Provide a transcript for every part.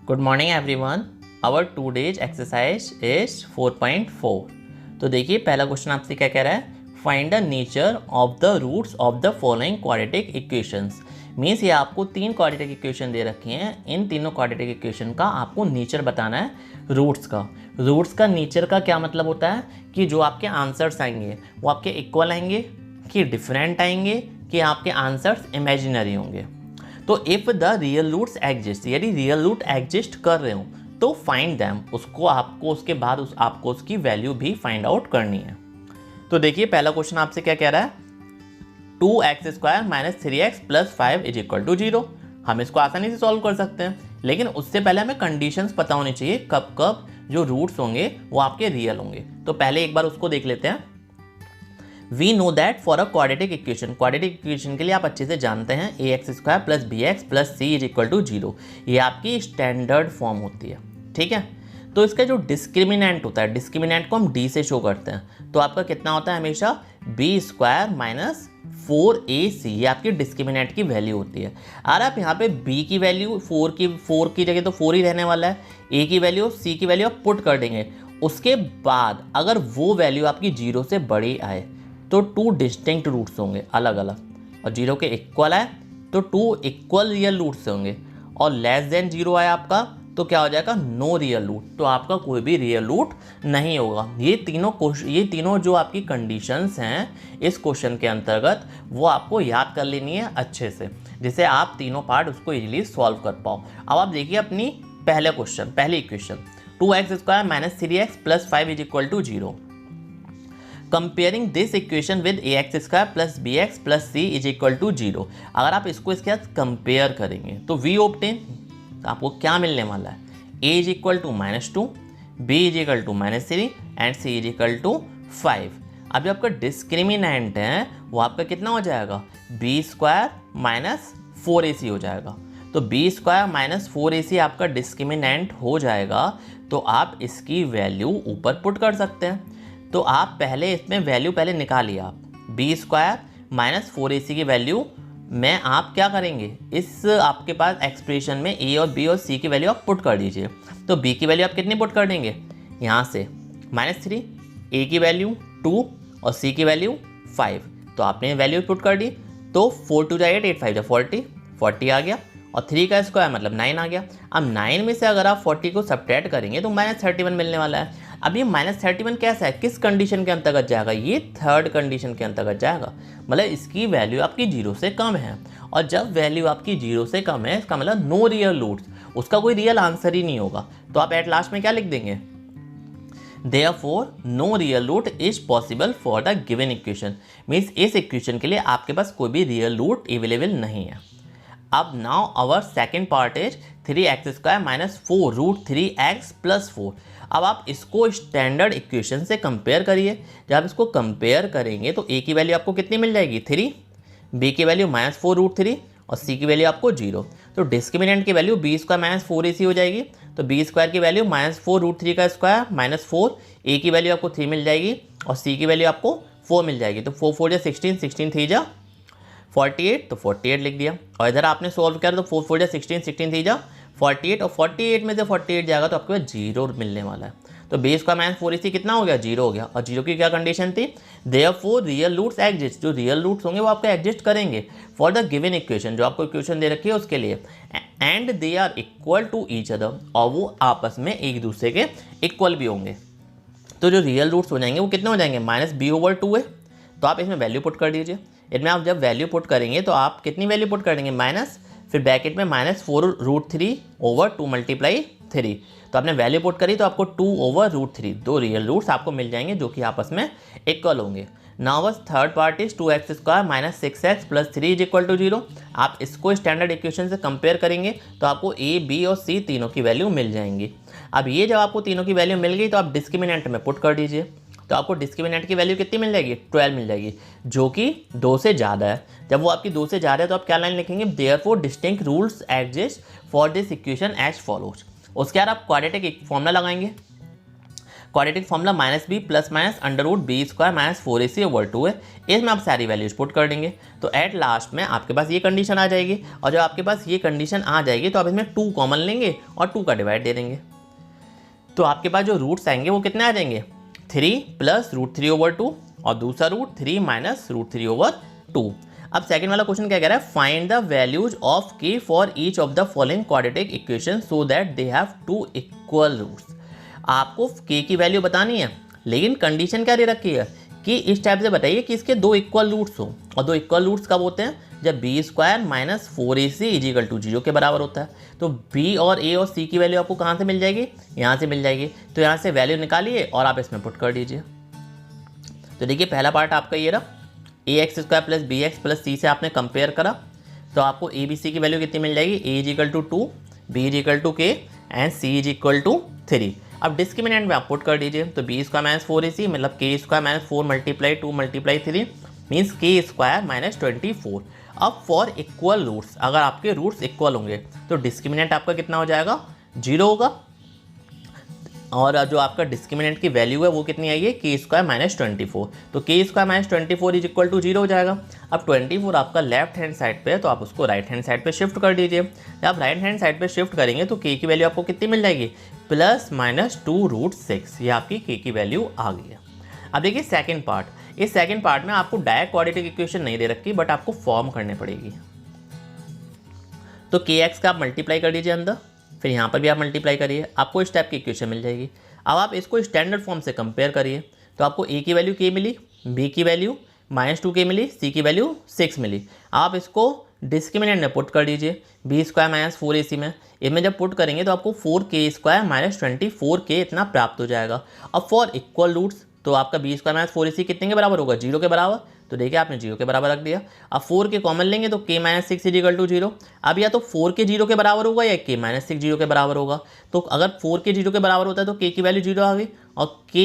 Good morning everyone. Our today's exercise is 4.4। तो देखिए पहला क्वेश्चन आपसे क्या कह रहा है, find the nature of the roots of the following quadratic equations. Means ये आपको तीन क्वाड्रेटिक इक्वेशन दे रखी हैं, इन तीनों क्वाड्रेटिक इक्वेशन का आपको नेचर बताना है रूट्स का। रूट्स का नेचर का क्या मतलब होता है कि जो आपके आंसर्स आएंगे वो आपके इक्वल आएंगे कि डिफरेंट आएंगे कि आपके आंसर्स इमेजिनरी होंगे। तो if the real roots exist, यदि रियल रूट एग्जिस्ट कर रहे हो तो फाइंड दैम, उसको आपको उसके बाद आपको उसकी वैल्यू भी फाइंड आउट करनी है। तो देखिए पहला क्वेश्चन आपसे क्या कह रहा है, 2x² - 3x + 5 = 0। हम इसको आसानी से सॉल्व कर सकते हैं, लेकिन उससे पहले हमें कंडीशंस पता होनी चाहिए कब कब जो रूट्स होंगे वो आपके रियल होंगे। तो पहले एक बार उसको देख लेते हैं। We know that for a quadratic equation के लिए आप अच्छे से जानते हैं ax² + bx + c = 0। ये आपकी स्टैंडर्ड फॉर्म होती है, ठीक है। तो इसका जो डिस्क्रिमिनेंट होता है, डिस्क्रिमिनेंट को हम d से शो करते हैं, तो आपका कितना होता है हमेशा b² - 4ac, ये आपकी डिस्क्रिमिनेंट की वैल्यू होती है। और आप यहाँ पे b की वैल्यू 4 की जगह तो 4 ही रहने वाला है, a की वैल्यू c की वैल्यू आप पुट कर देंगे। उसके बाद अगर वो वैल्यू आपकी 0 से बड़ी आए तो 2 डिस्टिंक्ट रूट्स होंगे अलग अलग, और 0 के इक्वल आए तो 2 इक्वल रियल रूट्स होंगे, और लेस देन 0 आया आपका तो क्या हो जाएगा, नो रियल रूट, तो आपका कोई भी रियल रूट नहीं होगा। ये तीनों जो आपकी कंडीशंस हैं इस क्वेश्चन के अंतर्गत वो आपको याद कर लेनी है अच्छे से, जिससे आप तीनों पार्ट उसको इजीली सॉल्व कर पाओ। अब आप देखिए अपनी पहली equation 2x² - 3x + 5 = 0। Comparing this equation with ax² + bx + c = 0। अगर आप इसको इसके साथ कंपेयर करेंगे तो वी ऑब्टेन, तो आपको क्या मिलने वाला है, a = -2, b = -3 एंड c = 5। अब जो आपका डिस्क्रिमिनेंट है वो आपका कितना हो जाएगा, b² - 4ac हो जाएगा। तो b² - 4ac आपका डिस्क्रिमिनेंट हो जाएगा, तो आप इसकी वैल्यू ऊपर पुट कर सकते हैं। तो आप पहले इसमें वैल्यू निकालिए, आप b² - 4ac की वैल्यू में आप क्या करेंगे, इस आपके पास एक्सप्रेशन में a और b और c की वैल्यू आप पुट कर दीजिए। तो b की वैल्यू आप कितनी पुट कर देंगे, यहाँ से -3, a की वैल्यू 2 और c की वैल्यू 5। तो आपने वैल्यू पुट कर दी, तो 4 2 8 8 5 40 आ गया, और 3 का स्क्वायर मतलब 9 आ गया। अब 9 में से अगर आप 40 को सब्ट्रैक्ट करेंगे तो -31 मिलने वाला है। अब ये -31 कैसा है, किस कंडीशन के अंतर्गत जाएगा, ये थर्ड कंडीशन के अंतर्गत जाएगा, मतलब इसकी वैल्यू आपकी 0 से कम है। और जब वैल्यू आपकी 0 से कम है इसका मतलब नो रियल रूट्स, उसका कोई रियल आंसर ही नहीं होगा। तो आप एट लास्ट में क्या लिख देंगे, therefore no real root is possible for the given equation. Means इस इक्वेशन के लिए आपके पास कोई भी रियल रूट अवेलेबल नहीं है। अब now our second part is 3x² - 4 √3x + 4। अब आप इसको स्टैंडर्ड इक्वेशन से कंपेयर करिए। जब आप इसको कंपेयर करेंगे तो a की वैल्यू आपको कितनी मिल जाएगी, 3, b की वैल्यू -4 √3 और c की वैल्यू आपको 0। तो डिस्क्रिमिनेंट की वैल्यू b² - 4ac हो जाएगी। तो b² की वैल्यू -4 √3 का स्क्वायर -4, a की वैल्यू आपको 3 मिल जाएगी और c की वैल्यू आपको 4 मिल जाएगी। तो 4 4 16, 16 3 जा 48, तो 48 लिख दिया। और इधर आपने सॉल्व किया तो 4 4 16, 16 3 जा 48, और 48 में से 48 जाएगा तो आपके पास 0 मिलने वाला है। तो b² - 4ac कितना हो गया, 0 हो गया। और 0 की क्या कंडीशन थी, देयरफॉर रियल रूट्स एग्जिस्ट, जो रियल रूट्स होंगे वो आपके एग्जिस्ट करेंगे फॉर द गिवन इक्वेशन, जो आपको इक्वेशन दे रखी है उसके लिए, and they are equal to each other, और वो आपस में एक दूसरे के इक्वल भी होंगे। तो जो रियल रूट्स हो जाएंगे वो कितने हो जाएंगे, -b/2 है। तो आप इसमें वैल्यू पुट कर दीजिए। इनमें आप जब वैल्यू पुट करेंगे तो आप कितनी वैल्यू पुट कर देंगे, माइनस, फिर ब्रैकेट में -4 √3/2 × 3। तो आपने वैल्यू पुट करी तो आपको 2/√3, 2 रियल रूट्स आपको मिल जाएंगे जो कि आपस में इक्वल होंगे। नाउ बस third part is 2x² - 6x + 3 = 0। आप इसको स्टैंडर्ड इक्वेशन से कंपेयर करेंगे तो आपको a, b और c तीनों की वैल्यू मिल जाएंगी। अब ये जब आपको तीनों की वैल्यू मिल गई तो आप डिस्क्रिमिनेंट में पुट कर दीजिए। तो आपको डिस्क्रिमिनेंट की वैल्यू कितनी मिल जाएगी, 12 मिल जाएगी, जो कि 2 से ज़्यादा है। जब वो आपकी 2 से ज़्यादा है तो आप क्या लाइन लिखेंगे, therefore distinct rules exist for this equation as follows. उसके बाद आप क्वाड्रेटिक फॉर्मूला लगाएंगे। Quadratic formula minus b plus minus under root b square minus 4ac/2 है। इसमें आप सारी वैल्यूज पुट कर देंगे तो एट लास्ट में आपके पास ये कंडीशन आ जाएगी, और जब आपके पास ये कंडीशन आ जाएगी तो आप इसमें 2 कॉमन लेंगे और 2 का डिवाइड दे देंगे। तो आपके पास जो रूट्स आएंगे वो कितने आ जाएंगे, 3 प्लस √3/2 और दूसरा रूट 3 माइनस √3/2। अब सेकंड वाला क्वेश्चन क्या कह रहा है, find the values of k for each of the following quadratic equation so that they have 2 equal roots. आपको k की वैल्यू बतानी है, लेकिन कंडीशन क्या दे रखी है कि इस टाइप से बताइए कि इसके 2 इक्वल रूट्स हो, और 2 इक्वल रूट्स कब होते हैं, जब b square minus 4ac equal to 0 के बराबर होता है। तो b और a और c की वैल्यू आपको कहाँ से मिल जाएगी, यहाँ से मिल जाएगी। तो यहाँ से वैल्यू निकालिए और आप इसमें पुट कर दीजिए। तो देखिए पहला पार्ट आपका ये रहा, ax² plus bx plus c से आपने कंपेयर करा, तो आपको a b c की वैल्यू कितनी मिल जाएगी, a equal to 2, b equal to k and c equal to 3। अब डिस्क्रिमिनेंट में आप पुट कर दीजिए, तो बी स्क्वायर माइनस 4ac मतलब k square minus 4 multiply 2 multiply 3 means k square minus 24। अब फॉर इक्वल रूट्स, अगर आपके रूट्स इक्वल होंगे तो डिस्क्रिमिनेंट आपका कितना हो जाएगा, 0 होगा, और जो आपका डिस्क्रिमिनेंट की वैल्यू है वो कितनी आई है, k स्क्वायर माइनस 24। तो k square minus 24 is equal to 0 हो जाएगा। अब 24 आपका लेफ्ट हैंड साइड पे है तो आप उसको राइट हैंड साइड पे शिफ्ट कर दीजिए। जब आप राइट हैंड साइड पे शिफ्ट करेंगे तो k की वैल्यू आपको कितनी मिल जाएगी, प्लस माइनस 2√6। ये आपकी k की वैल्यू आ गई है। अब देखिए सेकेंड पार्ट, इस सेकेंड पार्ट में आपको डायरेक्ट क्वाड्रेटिक इक्वेशन नहीं दे रखी, बट आपको फॉर्म करने पड़ेगी। तो kx का आप मल्टीप्लाई कर दीजिए अंदर, फिर यहाँ पर भी आप मल्टीप्लाई करिए, आपको इस टाइप की इक्वेशन मिल जाएगी। अब आप इसको स्टैंडर्ड फॉर्म से कंपेयर करिए, तो आपको a की वैल्यू k मिली, b की वैल्यू -2k मिली, c की वैल्यू 6 मिली। आप इसको डिस्क्रिमिनेंट में पुट कर दीजिए, बी स्क्वायर माइनस 4ac में, इनमें जब पुट करेंगे तो आपको 4k स्क्वायर माइनस 24k इतना प्राप्त हो जाएगा। अब फॉर इक्वल रूट्स, तो आपका बी स्क्वायर माइनस 4ac कितने के बराबर होगा, 0 के बराबर। तो देखिए आपने 0 के बराबर रख दिया। अब 4 के कॉमन लेंगे तो k माइनस 6 इजिकल टू 0। अब या तो 4 के 0 के बराबर होगा या k माइनस 6 0 के बराबर होगा। तो अगर 4 के 0 के बराबर होता है तो k की वैल्यू 0 आ गई, और k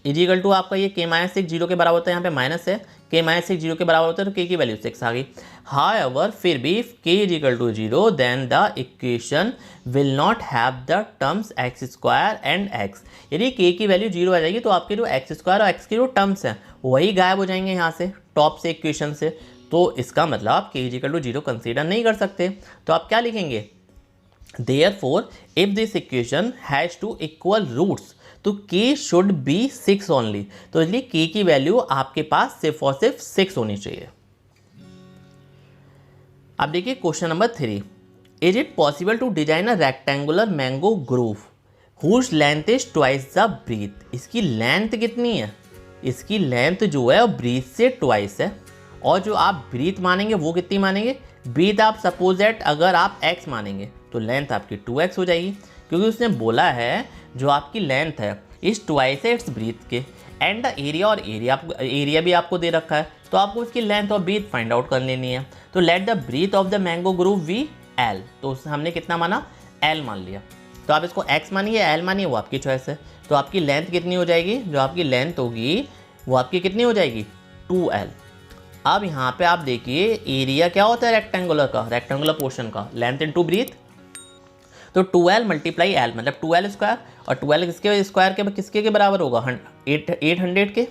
इजिकल टू आपका ये k माइनस 6 0 के बराबर होता है, यहाँ पे माइनस है, k माइनस 6 0 के बराबर होता है तो k की वैल्यू 6 आ गई। हाउएवर फिर भी if k equal to 0 then the equation will not have the terms x square and x. यदि k की वैल्यू 0 आ जाएगी तो आपके जो एक्स स्क्वायर और एक्स के जो टर्म्स हैं वही गायब हो जाएंगे यहाँ से टॉप से इक्वेशन से। तो इसका मतलब आप k इजिकल टू 0 कंसीडर नहीं कर सकते। तो आप क्या लिखेंगे, therefore if this equation has two equal roots तो k शुड बी 6 ओनली। तो इसलिए k की वैल्यू आपके पास सिर्फ और सिर्फ 6 होनी चाहिए। अब देखिए question number 3, is it possible to design a rectangular mango grove whose length is twice the breadth. इसकी लेंथ कितनी है, इसकी लेंथ जो है वो ब्रीथ से ट्वाइस है, और जो आप ब्रीथ मानेंगे वो कितनी मानेंगे, ब्रीथ आप सपोज दैट अगर आप x मानेंगे तो लेंथ आपकी 2x हो जाएगी, क्योंकि उसने बोला है जो आपकी लेंथ है इस ट्वाइस है इट्स ब्रीथ के, एंड द एरिया, और एरिया भी आपको दे रखा है, तो आपको इसकी लेंथ और ब्रीथ फाइंड आउट कर लेनी है। तो let the breadth of the mango grove be L, तो हमने कितना माना, L मान लिया। तो आप इसको x मानिए L मानिए, वो आपकी चॉइस है। तो आपकी लेंथ कितनी हो जाएगी, जो आपकी लेंथ होगी वो आपकी कितनी हो जाएगी, 2L। अब यहाँ पे आप देखिए एरिया क्या होता है रेक्टेंगुलर का, रेक्टेंगुलर पोर्शन का, लेंथ इनटू ब्रीथ। तो 2L मल्टीप्लाई L मतलब 2L स्क्वायर, और 2L किसके स्क्वायर के किसके के बराबर होगा, 800 के।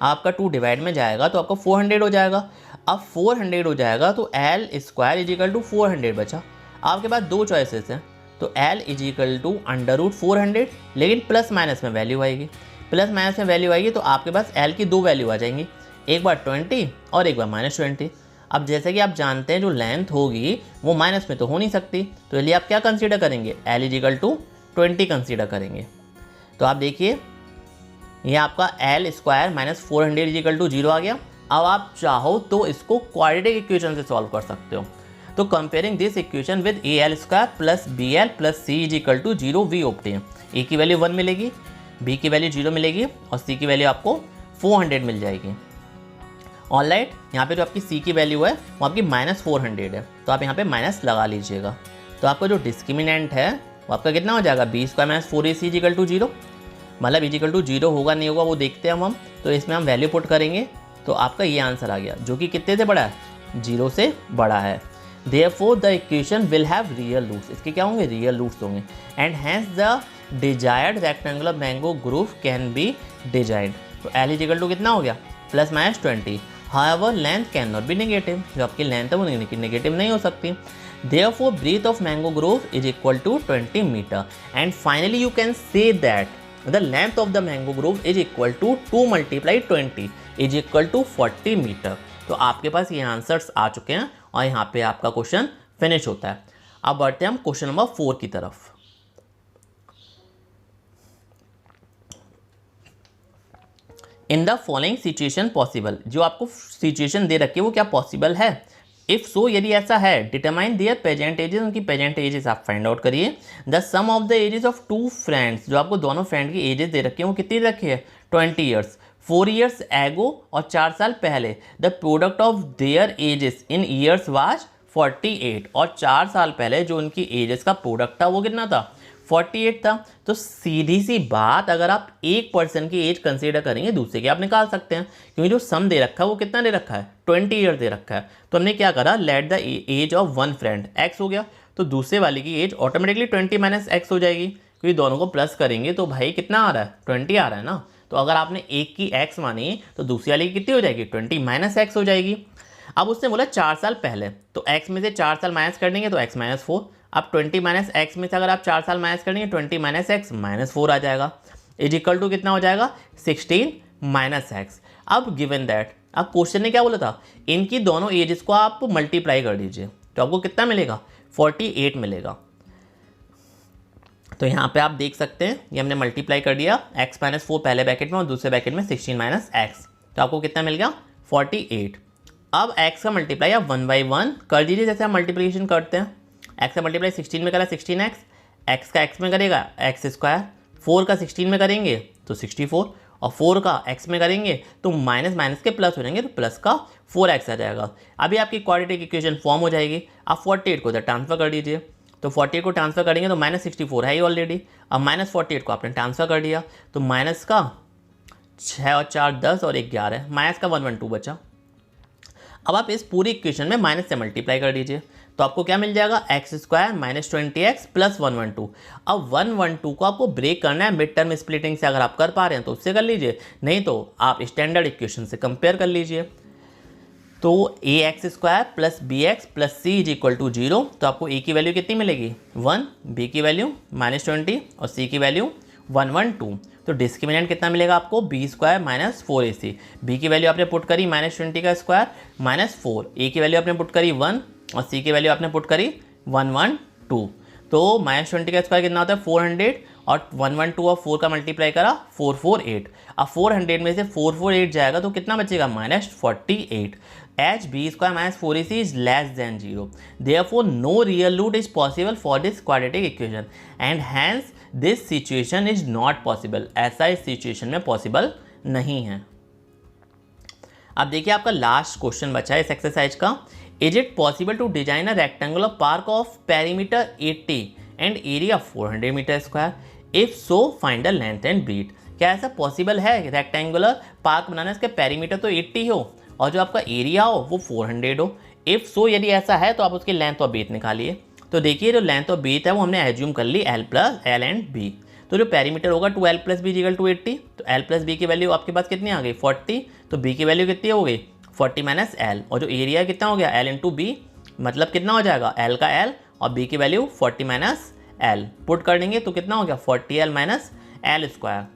आपका 2 डिवाइड में जाएगा तो आपका 400 हो जाएगा। अब 400 हो जाएगा तो L स्क्वायर इजिकल टू 400 बचा। आपके पास 2 चॉइसेस हैं, तो L इजिकल टू √400, लेकिन प्लस माइनस में वैल्यू आएगी, प्लस माइनस में वैल्यू आएगी तो आपके पास L की 2 वैल्यू आ जाएंगी, एक बार 20 और एक बार -20। अब जैसे कि आप जानते हैं जो लेंथ होगी वो माइनस में तो हो नहीं सकती, तो इसलिए आप क्या कंसीडर करेंगे, L इजिकल टू 20 कंसीडर करेंगे। तो आप देखिए ये आपका L square minus 400 equal to 0 आ गया। अब आप चाहो तो इसको क्वाड्रेटिक इक्वेशन से सॉल्व कर सकते हो। तो comparing this equation with AL square plus BL plus C equal to 0 we obtain. A की वैल्यू 1 मिलेगी, B की वैल्यू 0 मिलेगी और C की वैल्यू आपको 400 मिल जाएगी। ऑलराइट, यहाँ पे जो आपकी C की वैल्यू है वो आपकी -400 है, तो आप यहाँ पे माइनस लगा लीजिएगा। तो आपका जो डिस्क्रिमिनेंट है वो आपका कितना हो जाएगा, b square minus 4ac equal to 0, मतलब इजिकल टू 0 होगा नहीं होगा वो देखते हैं हम। तो इसमें हम वैल्यू पुट करेंगे तो आपका ये आंसर आ गया, जो कि कितने से बड़ा है, 0 से बड़ा है। Therefore the equation will have real roots, इसके क्या होंगे, रियल रूट्स होंगे, and hence the desired rectangular mango group can be designed. तो L इज इक्वल टू कितना हो गया, plus minus 20। However length can not be negative, जो आपकी लेंथ है वो नेगेटिव नहीं हो सकती। Therefore breadth of mango grove is equal to 20 meter, and finally you can say that the length of the mango grove is equal to 2 multiply 20 is equal to 40 meter। तो आपके पास ये answers आ चुके हैं और यहाँ पे आपका क्वेश्चन फिनिश होता है। अब बढ़ते हैं हम क्वेश्चन नंबर 4 की तरफ। In the following situation possible, जो आपको सिचुएशन दे रखी है वो क्या पॉसिबल है। इफ सो, यदि ऐसा है, डिटरमाइन देयर प्रेजेंट एजेस, उनकी प्रेजेंट एजेस आप फाइंड आउट करिए। The sum of the ages of two friends, जो आपको दोनों फ्रेंड की एजेस दे रखी है वो कितनी रखी है, 20 ईयर्स, 4 ईयर्स एगो और 4 साल पहले। The product of their edges in years was 48, और 4 साल पहले जो उनकी एजेस का प्रोडक्ट था वो कितना था, 48 था। तो सीधी सी बात, अगर आप एक पर्सन की एज कंसीडर करेंगे दूसरे की आप निकाल सकते हैं, क्योंकि जो सम दे रखा है वो कितना दे रखा है, 20 ईयर दे रखा है। तो हमने क्या करा, let the age of one friend x हो गया, तो दूसरे वाले की एज ऑटोमेटिकली 20 माइनस एक्स हो जाएगी, क्योंकि दोनों को प्लस करेंगे तो भाई कितना आ रहा है, 20 आ रहा है ना। तो अगर आपने एक की एक्स मानी तो दूसरी वाली की कितनी हो जाएगी, 20 माइनस एक्स हो जाएगी। अब उसने बोला 4 साल पहले, तो एक्स में से 4 साल माइनस कर देंगे तो एक्स माइनस 4। अब 20 माइनस एक्स में से अगर आप 4 साल माइनस कर देंगे 20 माइनस एक्स माइनस 4 आ जाएगा, इज इक्वल टू कितना हो जाएगा, 16 माइनस एक्स। अब गिवन दैट, अब क्वेश्चन ने क्या बोला था, इनकी दोनों एजेस को आप मल्टीप्लाई कर दीजिए तो आपको कितना मिलेगा, 48 मिलेगा। तो यहाँ पे आप देख सकते हैं ये हमने मल्टीप्लाई कर दिया, एक्स माइनस 4 पहले ब्रैकेट में और दूसरे ब्रैकेट में 16 माइनस एक्स, तो आपको कितना मिल गया, 48। अब x का मल्टीप्लाई आप 1 बाई 1 कर दीजिए, जैसे हम मल्टीप्लिकेशन करते हैं। x का मल्टीप्लाई 16 में करा 16x, x का x में करेगा एक्स स्क्वायर, 4 का 16 में करेंगे तो 64, और 4 का x में करेंगे तो माइनस माइनस के प्लस हो जाएंगे, तो प्लस का 4x आ जाएगा। अभी आपकी क्वाड्रेटिक इक्वेशन फॉर्म हो जाएगी। आप 48 को इधर ट्रांसफर कर दीजिए, तो 48 को ट्रांसफर करेंगे तो माइनस 64 है ही ऑलरेडी। अब माइनस 48 को आपने ट्रांसफर कर दिया तो माइनस का 6 और 4 10 और 1 11, माइनस का 112 बचा। अब आप इस पूरी इक्वेशन में माइनस से मल्टीप्लाई कर दीजिए तो आपको क्या मिल जाएगा, x square minus 20x plus 112। अब 112 को आपको ब्रेक करना है मिड टर्म स्प्लिटिंग से, अगर आप कर पा रहे हैं तो उससे कर लीजिए, नहीं तो आप स्टैंडर्ड इक्वेशन से कंपेयर कर लीजिए। तो A X square plus B X plus C is equal to 0, तो आपको ए की वैल्यू कितनी मिलेगी 1, बी की वैल्यू माइनस 20 और सी की वैल्यू 112। तो डिस्क्रिमिनेंट कितना मिलेगा आपको, बी स्क्वायर माइनस 4ac। बी की वैल्यू आपने पुट करी माइनस 20 का स्क्वायर माइनस 4, ए की वैल्यू आपने पुट करी 1 और सी की वैल्यू आपने पुट करी 112। तो माइनस 20 का स्क्वायर कितना होता है 400, और 112 और 4 का मल्टीप्लाई करा 448। अब 400 में से 448 जाएगा तो कितना बचेगा, minus 48। H b square minus 4ac is less than 0, therefore no real root is possible for this quadratic equation and hence this situation is not possible. ऐसा इस सिचुएशन में पॉसिबल नहीं है। अब देखिए आपका लास्ट क्वेश्चन बचा है इस एक्सरसाइज का। Is it possible to design a rectangular park of perimeter 80 and area 400 metre square, if so find the length and breadth. क्या ऐसा पॉसिबल है रेक्टेंगुलर पार्क बनाना, इसका पेरीमीटर तो 80 हो और जो आपका एरिया हो वो 400 हो। इफ सो, यदि ऐसा है तो आप उसकी लेंथ और ब्रीथ निकालिए। तो देखिए जो लेंथ और ब्रीथ है वो हमने एज्यूम कर ली L plus L and B। तो जो पेरीमीटर होगा 2L plus B equal to 80, तो L प्लस बी की वैल्यू आपके पास कितनी आ गई 40, तो B की वैल्यू कितनी हो गई 40 माइनस L, और जो एरिया कितना हो गया L इंटू बी, मतलब कितना हो जाएगा L का L और B की वैल्यू 40 माइनस L पुट कर देंगे तो कितना हो गया 40L माइनस L स्क्वायर।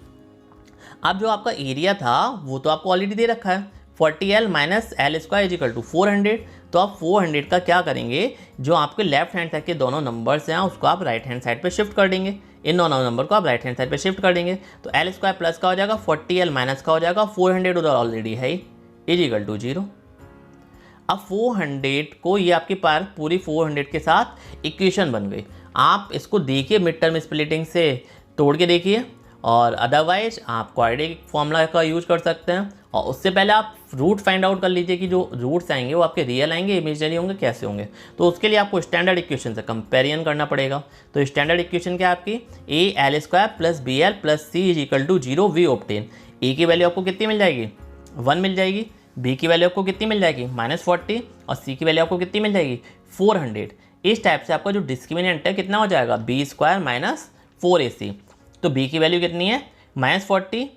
अब जो आपका एरिया था वो तो आपको ऑलरेडी दे रखा है 40L minus L square is equal to 400। तो आप 400 का क्या करेंगे, जो आपके लेफ्ट हैंड साइड के दोनों नंबर्स हैं उसको आप राइट हैंड साइड पे शिफ्ट कर देंगे, इन दोनों नंबर को आप राइट हैंड साइड पे शिफ्ट कर देंगे। तो L स्क्वायर प्लस का हो जाएगा 40L माइनस का हो जाएगा 400 उधर ऑलरेडी है इज इक्वल टू 0। अब 400 को ये आपकी पार पूरी 400 के साथ इक्वेशन बन गई। आप इसको देखिए मिड टर्म स्प्लिटिंग से तोड़ के देखिए, और अदरवाइज आप क्वाड्रेटिक फॉर्मूला का यूज कर सकते हैं। और उससे पहले आप रूट फाइंड आउट कर लीजिए कि जो रूट्स आएंगे वो आपके रियल आएंगे इमेजिनरी होंगे कैसे होंगे। तो उसके लिए आपको स्टैंडर्ड इक्वेशन से कंपेरिजन करना पड़ेगा। तो स्टैंडर्ड इक्वेशन क्या है आपकी, A L square plus B L plus C is equal to 0 we obtain. A की वैल्यू आपको कितनी मिल जाएगी 1 मिल जाएगी, बी की वैल्यू आपको कितनी मिल जाएगी -40 और सी की वैल्यू आपको कितनी मिल जाएगी 400। इस टाइप से आपका जो डिस्क्रिमिनेंट है कितना हो जाएगा b² - 4ac। तो b की वैल्यू कितनी है -40,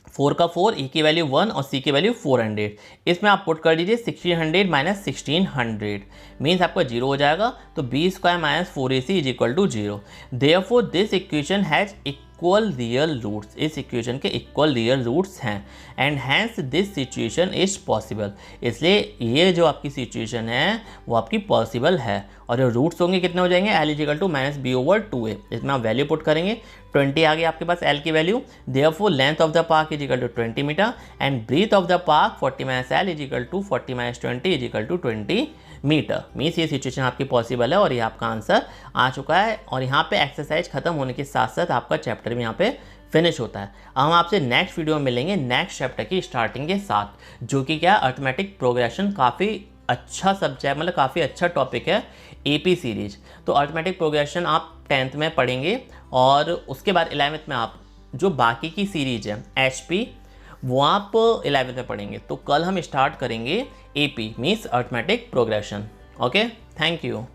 4 का 4, e की वैल्यू 1 और c की वैल्यू 400। इसमें आप पुट कर दीजिए 1600 - 1600 मीन्स आपका 0 हो जाएगा। तो b² - 4ac = 0। Therefore this equation has equal real roots. इस इक्वेशन के इक्वल रियल रूट्स हैं and hence this situation is possible. इसलिए ये जो आपकी सिचुएशन है वो आपकी पॉसिबल है। और जो रूट्स होंगे कितने हो जाएंगे l = -b/2a। इसमें आप वैल्यू पुट करेंगे 20 आ गई आपके पास l की value. Therefore length of the park = 20 metre and breadth of the park 40 - l = 40 - 20 = 20 metre. Means ये सिचुएशन आपकी पॉसिबल है और ये आपका आंसर आ चुका है। और यहाँ पे एक्सरसाइज खत्म होने के साथ साथ आपका चैप्टर भी यहाँ पे फिनिश होता है। अब हम आपसे नेक्स्ट वीडियो में मिलेंगे नेक्स्ट चैप्टर की स्टार्टिंग के साथ, जो कि क्या अर्थमेटिक प्रोग्रेशन। काफ़ी अच्छा सब्जेक्ट, मतलब काफ़ी अच्छा टॉपिक है AP सीरीज। तो अर्थमेटिक प्रोग्रेशन आप 10th में पढ़ेंगे और उसके बाद 11th में आप जो बाकी की सीरीज है HP वो आप 11th में पढ़ेंगे। तो कल हम स्टार्ट करेंगे AP means arithmetic progression. Okay, thank you.